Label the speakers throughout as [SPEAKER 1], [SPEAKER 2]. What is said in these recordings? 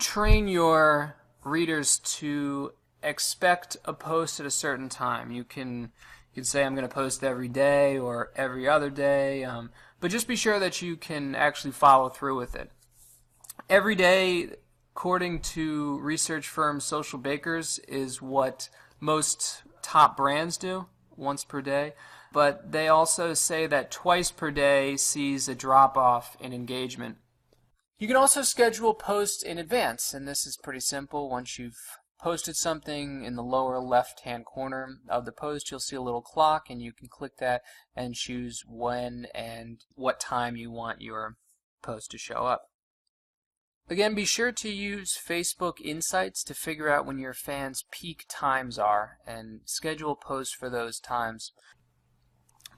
[SPEAKER 1] train your readers to expect a post at a certain time. You can say I'm going to post every day or every other day, but just be sure that you can actually follow through with it. Every day, according to research firm Social Bakers, is what most top brands do, once per day. But they also say that twice per day sees a drop-off in engagement. You can also schedule posts in advance, and this is pretty simple. Once you've posted something, in the lower left-hand corner of the post, you'll see a little clock, and you can click that and choose when and what time you want your post to show up. Again, be sure to use Facebook Insights to figure out when your fans' peak times are and schedule posts for those times.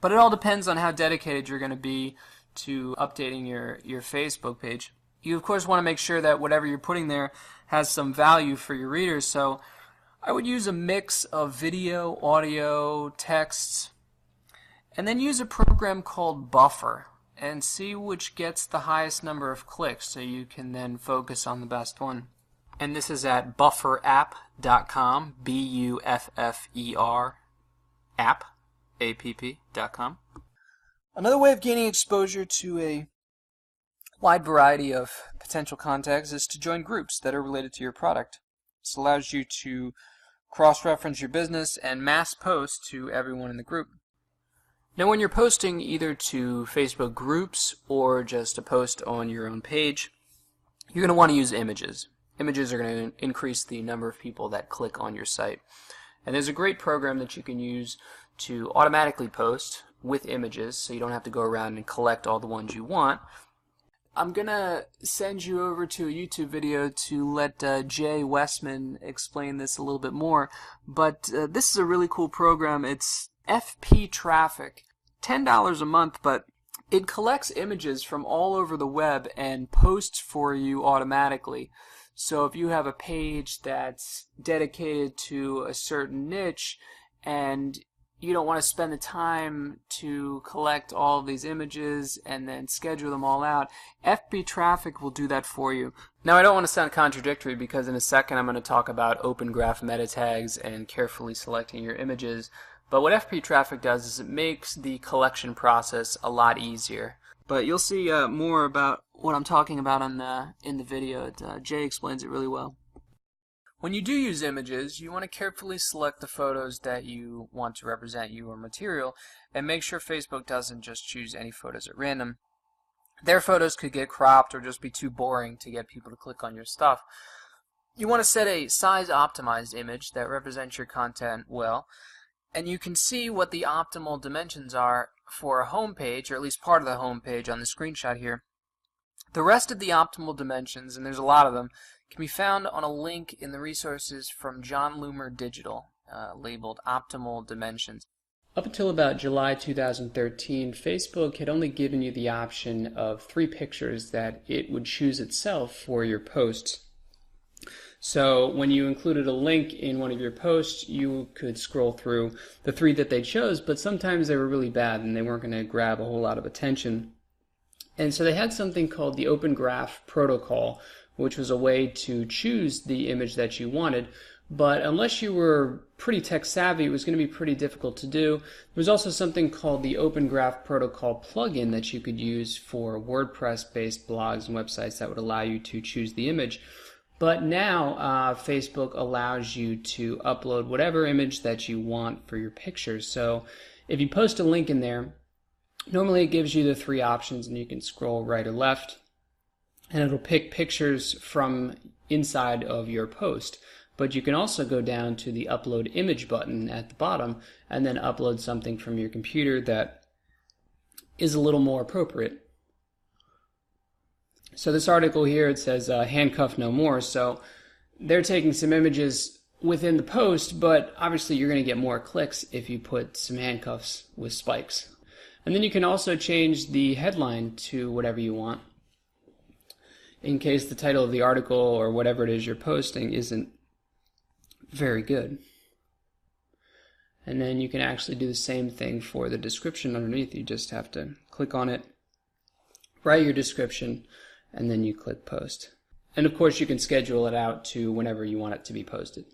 [SPEAKER 1] But it all depends on how dedicated you're going to be to updating your Facebook page. You, of course, want to make sure that whatever you're putting there has some value for your readers, so I would use a mix of video, audio, texts, and then use a program called Buffer and see which gets the highest number of clicks so you can then focus on the best one. And this is at bufferapp.com, B-U-F-F-E-R, app.com. Another way of gaining exposure to a wide variety of potential contacts is to join groups that are related to your product. This allows you to cross-reference your business and mass post to everyone in the group. Now, when you're posting either to Facebook groups or just a post on your own page, you're going to want to use images. Images are going to increase the number of people that click on your site. And there's a great program that you can use to automatically post with images so you don't have to go around and collect all the ones you want. I'm going to send you over to a YouTube video to let Jay Westman explain this a little bit more, but this is a really cool program. It's FP Traffic, $10 a month, but it collects images from all over the web and posts for you automatically. So if you have a page that's dedicated to a certain niche and you don't want to spend the time to collect all of these images and then schedule them all out, FP Traffic will do that for you. Now, I don't want to sound contradictory because in a second I'm going to talk about Open Graph meta tags and carefully selecting your images. But what FP Traffic does is it makes the collection process a lot easier. But you'll see more about what I'm talking about in the video. Jay explains it really well. When you do use images, you want to carefully select the photos that you want to represent your material and make sure Facebook doesn't just choose any photos at random. Their photos could get cropped or just be too boring to get people to click on your stuff. You want to set a size optimized image that represents your content well, and you can see what the optimal dimensions are for a home page, or at least part of the home page on the screenshot here. The rest of the optimal dimensions, and there's a lot of them, can be found on a link in the resources from John Loomer Digital, labeled Optimal Dimensions. Up until about July 2013, Facebook had only given you the option of 3 pictures that it would choose itself for your posts. So when you included a link in one of your posts, you could scroll through the 3 that they chose, but sometimes they were really bad and they weren't going to grab a whole lot of attention. And so they had something called the Open Graph Protocol, which was a way to choose the image that you wanted. But unless you were pretty tech savvy, it was going to be pretty difficult to do. There was also something called the Open Graph Protocol plugin that you could use for WordPress-based blogs and websites that would allow you to choose the image. But now Facebook allows you to upload whatever image that you want for your pictures. So if you post a link in there, normally it gives you the 3 options, and you can scroll right or left, and it'll pick pictures from inside of your post. But you can also go down to the Upload Image button at the bottom and then upload something from your computer that is a little more appropriate. So this article here, it says handcuff no more. So they're taking some images within the post, but obviously you're going to get more clicks if you put some handcuffs with spikes. And then you can also change the headline to whatever you want, in case the title of the article or whatever it is you're posting isn't very good. And then you can actually do the same thing for the description underneath. You just have to click on it, write your description, and then you click post. And of course, you can schedule it out to whenever you want it to be posted.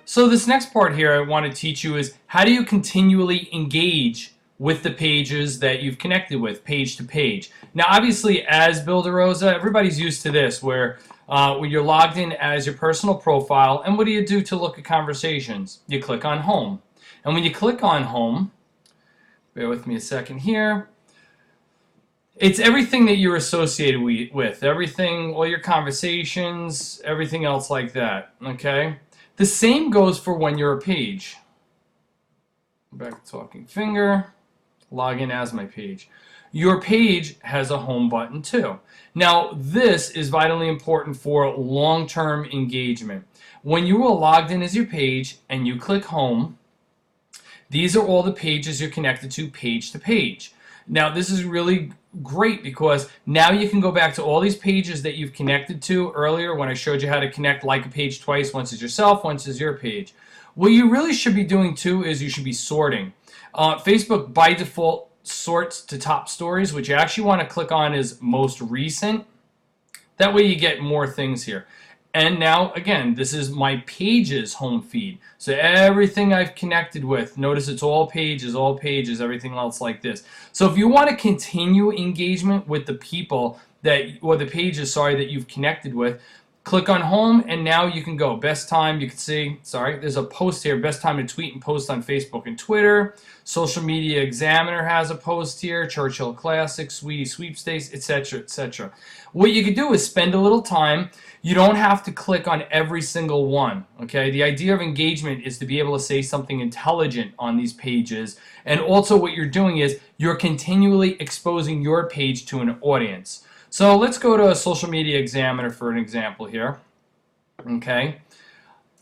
[SPEAKER 2] So this next part here I want to teach you is how do you continually engage with the pages that you've connected with, page to page. Now obviously as Bill DeRosa, everybody's used to this where when you're logged in as your personal profile, and what do you do to look at conversations? You click on home. And when you click on home, bear with me a second here, it's everything that you're associated with, everything, all your conversations, everything else like that, okay? The same goes for when you're a page. Back to talking finger, log in as my page. Your page has a home button too. Now this is vitally important for long-term engagement. When you are logged in as your page and you click home, these are all the pages you're connected to page. Now this is really great because now you can go back to all these pages that you've connected to earlier when I showed you how to connect like a page twice. Once is yourself, once is your page. What you really should be doing too is you should be sorting. Facebook by default sorts to top stories, which you actually want to click on is most recent. That way you get more things here. And now, again, this is my pages home feed. So everything I've connected with, notice it's all pages, everything else like this. So if you want to continue engagement with the people that, or the pages, sorry, that you've connected with, click on home and now you can go. Best time, you can see, sorry, there's a post here, best time to tweet and post on Facebook and Twitter. Social Media Examiner has a post here, Churchill Classic, Sweetie Sweepstakes, etc., etc. What you could do is spend a little time. You don't have to click on every single one, okay? The idea of engagement is to be able to say something intelligent on these pages. And also what you're doing is you're continually exposing your page to an audience. So let's go to a Social Media Examiner for an example here, okay?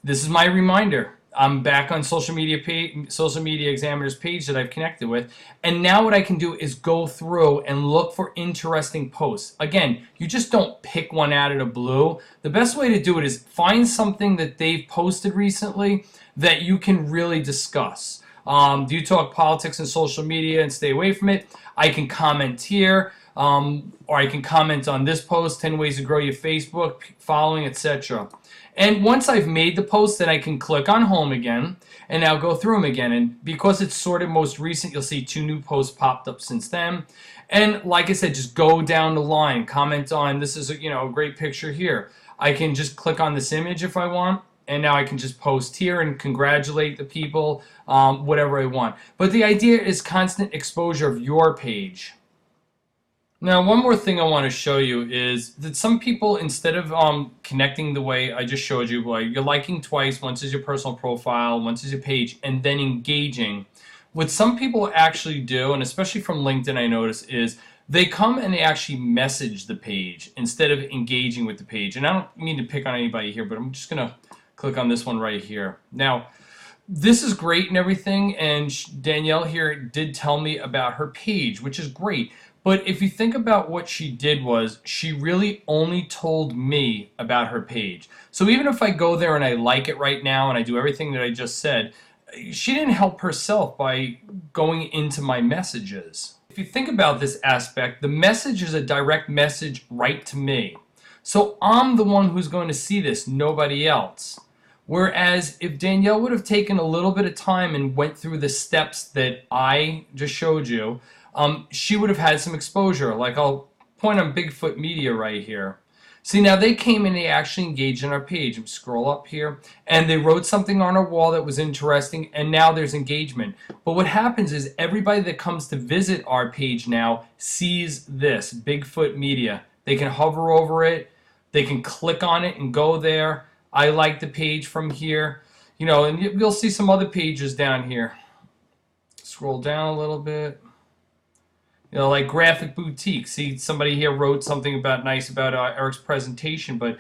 [SPEAKER 2] This is my reminder. I'm back on Social Media Examiner's page that I've connected with, and now what I can do is go through and look for interesting posts. Again, you just don't pick one out of the blue. The best way to do it is find something that they've posted recently that you can really discuss. Do you talk politics and social media and stay away from it? I can comment here. Or I can comment on this post, 10 ways to grow your Facebook following, etc. And once I've made the post, then I can click on home again and now go through them again. And because it's sorted most recent, you'll see 2 new posts popped up since then. And like I said, just go down the line, comment on, this is a great picture here. I can just click on this image if I want. And now I can just post here and congratulate the people, whatever I want. But the idea is constant exposure of your page. Now, one more thing I want to show you is that some people, instead of connecting the way I just showed you, like you're liking twice, once is your personal profile, once is your page, and then engaging, what some people actually do, and especially from LinkedIn I notice, is they come and they actually message the page instead of engaging with the page. And I don't mean to pick on anybody here, but I'm just going to click on this one right here. Now, this is great and everything, and Danielle here did tell me about her page, which is great. But if you think about what she did was, she really only told me about her page. So even if I go there and I like it right now and I do everything that I just said, she didn't help herself by going into my messages. If you think about this aspect, the message is a direct message right to me. So I'm the one who's going to see this, nobody else. Whereas if Danielle would have taken a little bit of time and went through the steps that I just showed you, she would have had some exposure. Like I'll point on Bigfoot Media right here. See, now they came and they actually engaged in our page. Scroll up here, and they wrote something on our wall that was interesting, and now there's engagement. But what happens is everybody that comes to visit our page now sees this, Bigfoot Media. They can hover over it, they can click on it and go there. I like the page from here. And you'll see some other pages down here. Scroll down a little bit. Like Graphic Boutique. See, somebody here wrote something nice about Eric's presentation, but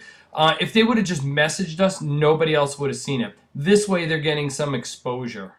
[SPEAKER 2] if they would have just messaged us, nobody else would have seen it. This way, they're getting some exposure.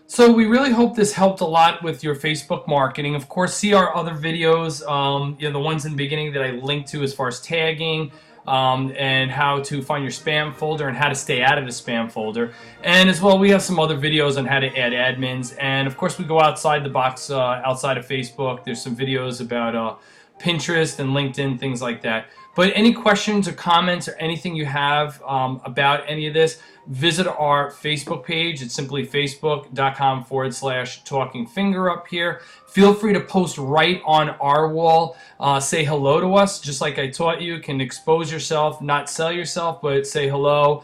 [SPEAKER 2] So we really hope this helped a lot with your Facebook marketing. Of course, see our other videos, the ones in the beginning that I linked to as far as tagging, and how to find your spam folder and how to stay out of the spam folder. And as well, we have some other videos on how to add admins. And of course, we go outside the box, outside of Facebook. There's some videos about Pinterest and LinkedIn, things like that. But any questions or comments or anything you have about any of this, visit our Facebook page. It's simply facebook.com/talkingfinger up here. Feel free to post right on our wall. Say hello to us, just like I taught you. Can expose yourself, not sell yourself, but say hello,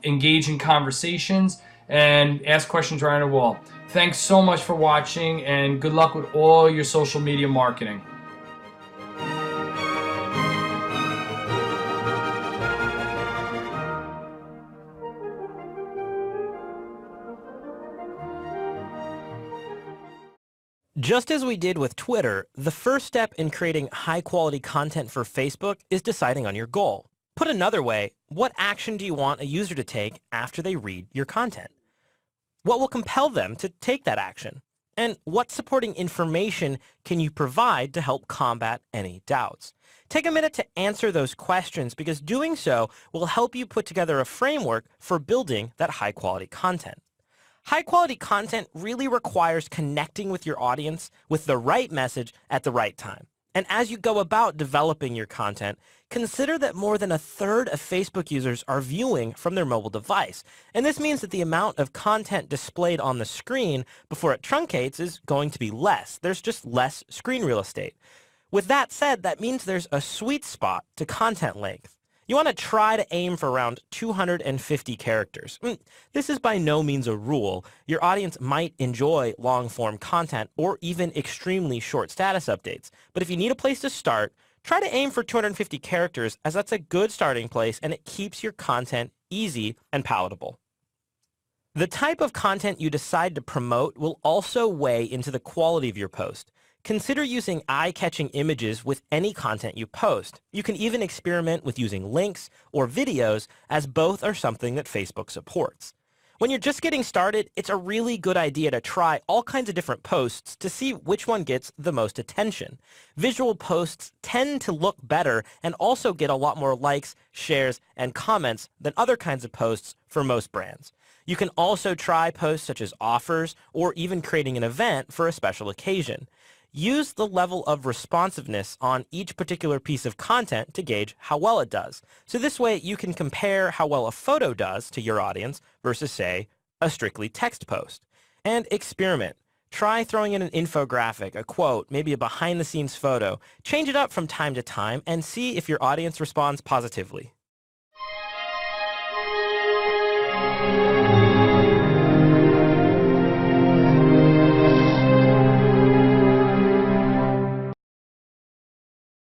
[SPEAKER 2] engage in conversations, and ask questions right on our wall. Thanks so much for watching, and good luck with all your social media marketing.
[SPEAKER 3] Just as we did with Twitter, the first step in creating high-quality content for Facebook is deciding on your goal. Put another way, what action do you want a user to take after they read your content? What will compel them to take that action? And what supporting information can you provide to help combat any doubts? Take a minute to answer those questions, because doing so will help you put together a framework for building that high-quality content. High-quality content really requires connecting with your audience with the right message at the right time. And as you go about developing your content, consider that more than a third of Facebook users are viewing from their mobile device. And this means that the amount of content displayed on the screen before it truncates is going to be less. There's just less screen real estate. With that said, that means there's a sweet spot to content length. You want to try to aim for around 250 characters. This is by no means a rule. Your audience might enjoy long-form content or even extremely short status updates. But if you need a place to start, try to aim for 250 characters, as that's a good starting place and it keeps your content easy and palatable. The type of content you decide to promote will also weigh into the quality of your post. Consider using eye-catching images with any content you post. You can even experiment with using links or videos, as both are something that Facebook supports. When you're just getting started, it's a really good idea to try all kinds of different posts to see which one gets the most attention. Visual posts tend to look better and also get a lot more likes, shares, and comments than other kinds of posts for most brands. You can also try posts such as offers or even creating an event for a special occasion. Use the level of responsiveness on each particular piece of content to gauge how well it does. So this way you can compare how well a photo does to your audience versus, say, a strictly text post. And experiment. Try throwing in an infographic, a quote, maybe a behind-the-scenes photo. Change it up from time to time and see if your audience responds positively.